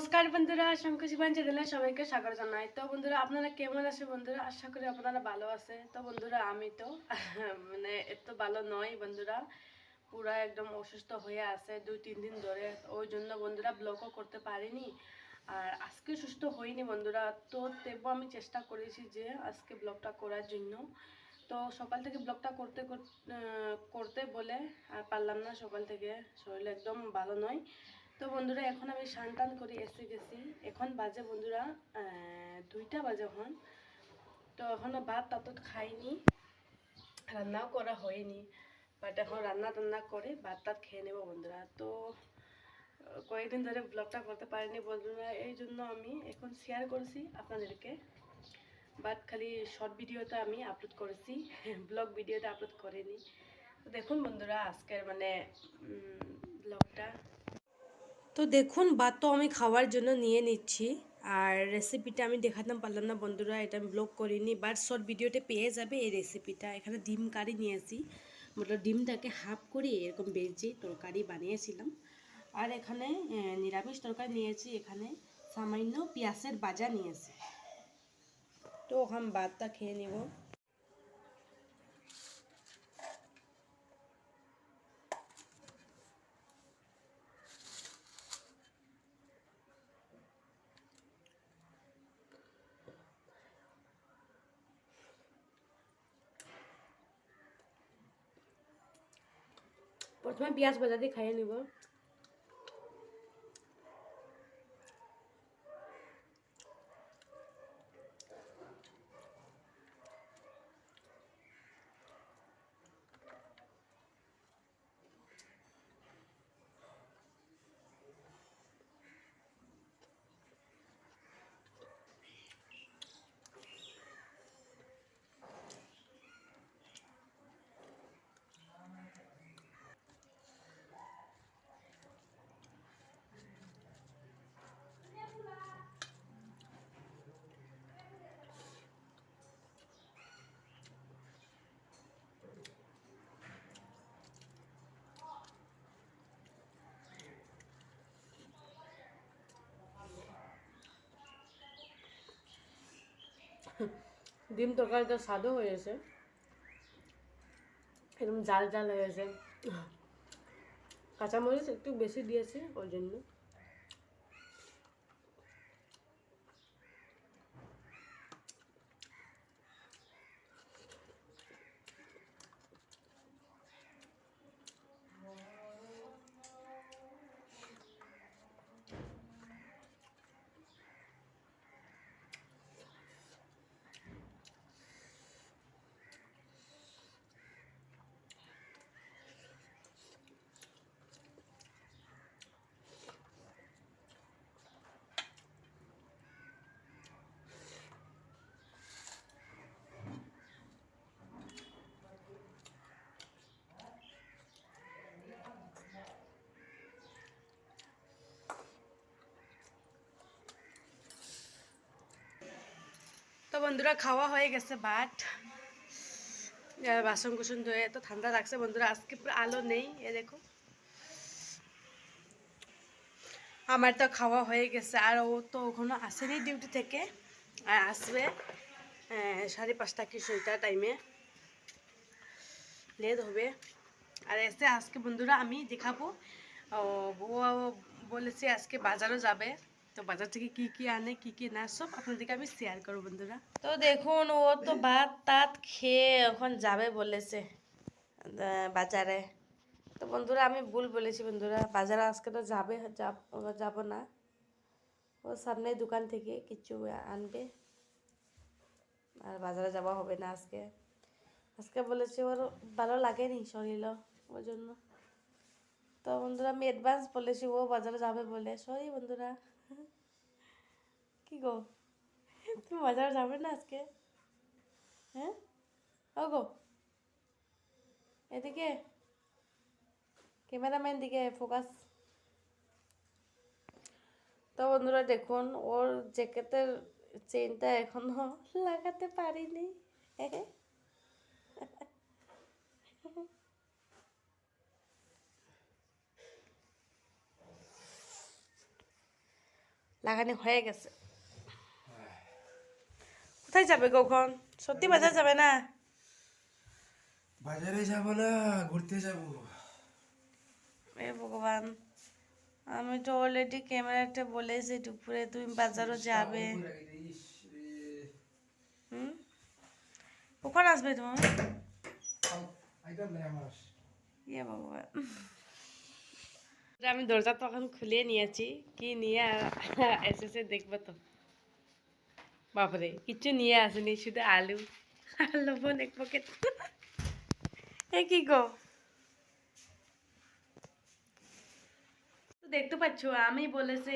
নমস্কার বন্ধুরা, শঙ্কর জীবন চ্যানেলে সবাইকে স্বাগত জানাই। তো বন্ধুরা, আপনারা কেমন আছে বন্ধুরা? আশা করি আপনারা ভালো আছে। তো বন্ধুরা, আমি তো মানে এত ভালো নয় বন্ধুরা, পুরা একদম অসুস্থ হয়ে আছে 2-3 দিন ধরে। ওই জন্য বন্ধুরা ব্লগও করতে পারিনি, আর আজকে সুস্থ হইনি বন্ধুরা। তো তবু আমি চেষ্টা করেছি যে আজকে ব্লগটা করার জন্য। তো সকাল থেকে ব্লগটা করতে বলে আর পারলাম না। সকাল থেকে শরীর একদম ভালো নয়। তো বন্ধুরা, এখন আমি স্নান টান করে এসে গেছি। এখন বাজে বন্ধুরা 2টা বাজে এখন। তো এখনও ভাত টাত খাইনি, রান্নাও করা হয়নি, বাট এখন রান্না টান্না করে ভাত টাত খেয়ে নেবো বন্ধুরা। তো কয়েকদিন ধরে ব্লগটা করতে পারিনি বন্ধুরা, এই জন্য আমি এখন শেয়ার করছি আপনাদেরকে। বাট খালি শর্ট ভিডিওতে আমি আপলোড করেছি, ব্লগ ভিডিওতে আপলোড করিনি। তো দেখুন বন্ধুরা, আজকের মানে ব্লগটা। তো দেখুন, ভাত তো আমি খাওয়ার জন্য নিয়ে নিচ্ছি, আর রেসিপিটা আমি দেখাতে পারলাম না বন্ধুরা, এটা আমি ব্লগ করিনি, বাট শর্ট ভিডিওতে পেয়ে যাবে এই রেসিপিটা। এখানে ডিম কারি নিয়েছি, মতলব ডিমটাকে হাফ করে এরকম ভেজে তরকারি বানিয়েছিলাম। আর এখানে নিরামিষ তরকারি নিয়েছি, এখানে সামান্য পেঁয়াজের ভাজা নিয়েছি। তো ওখানে ভাতটা খেয়ে নেব। প্রথমে পেঁয়াজ ভাজা দিয়ে খাইয়ে নেব। ডিম তরকারিটা স্বাদও হয়েছে, একদম জাল জাল হয়েছে। কাঁচামরিচ একটু বেশি দিয়েছি ওই জন্য। তো বন্ধুরা, খাওয়া হয়ে গেছে ভাত, বাসন কুসন ধুয়ে। তো ঠান্ডা লাগছে বন্ধুরা, আজকে পুরো আলো নেই, এ দেখো। আমার তো খাওয়া হয়ে গেছে, আর ও তো ওখানে আসেনি ডিউটি থেকে, আর আসবে 5:30 কি 6টা টাইমে, লেট হবে। আর এসে আজকে বন্ধুরা আমি দেখাবো, ও বলেছে আজকে বাজারও যাবে। তো বাজার থেকে কি কি আনে কি কি না সব আপনাদেরকে আমি শেয়ার করবো বন্ধুরা। তো দেখুন, ও তো ভাত টাত খেয়ে এখন যাবে বলেছে বাজারে। তো বন্ধুরা, আমি ভুল বলেছি বন্ধুরা, বাজারে আজকে তো যাব না। ও সামনে দোকান থেকে কিছু আনবে, আর বাজারে যাওয়া হবে না আজকে। আজকে বলেছে ওর ভালো লাগেনি শরীরও, ওই জন্য। তো বন্ধুরা, আমি অ্যাডভান্স বলেছি ও বাজারে যাবে বলে। সরি বন্ধুরা। কি গো, তুমি বাজারে যাবে না আজকে? হ্যাঁ, ও গো, এদিকে ক্যামেরাম্যান দিকে ফোকাস। তো বন্ধুরা দেখুন, ওর জ্যাকেটের চেইনটা এখনো লাগাতে পারিনি। লাগানি হয়ে গেছে। কোথায় যাবে কখন? সত্যি বাজার যাবে না? বাজারে যাব না, ঘুরতে যাব। এ ভগবান, আমি তো অলরেডি ক্যামেরাতে বলেছি দুপুরে তুমি বাজারও যাবে। হুম, কখন আসবে তুমি? ইয়ে ভগবান, আমি দরজা তখন খুলে নিয়েছি, কি নিয়ে এসেছে দেখবো তো। বাপরে, কিছু নিয়ে আসেনি, শুধু আলু আর লবণ এক প্যাকেট। এ কি গো, তো দেখতে পাচ্ছ আমি বলেছে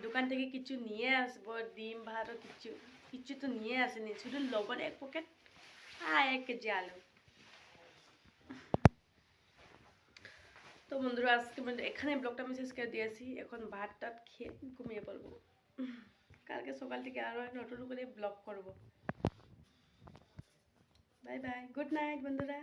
দোকান থেকে কিছু নিয়ে আসবো, ডিম ভাতও কিছু কিছু তো নিয়ে আসেনি, শুধু লবণ এক প্যাকেট আর 1 কেজি আলু। তো বন্ধুরা আজকে এখানে ব্লগটা আমি শেষ করে দিয়েছি, এখন ভাত টাত খেয়ে ঘুমিয়ে পড়বো। কালকে সকাল থেকে আরো নতুন করে ব্লগ করব। বাই বাই, গুড নাইট বন্ধুরা।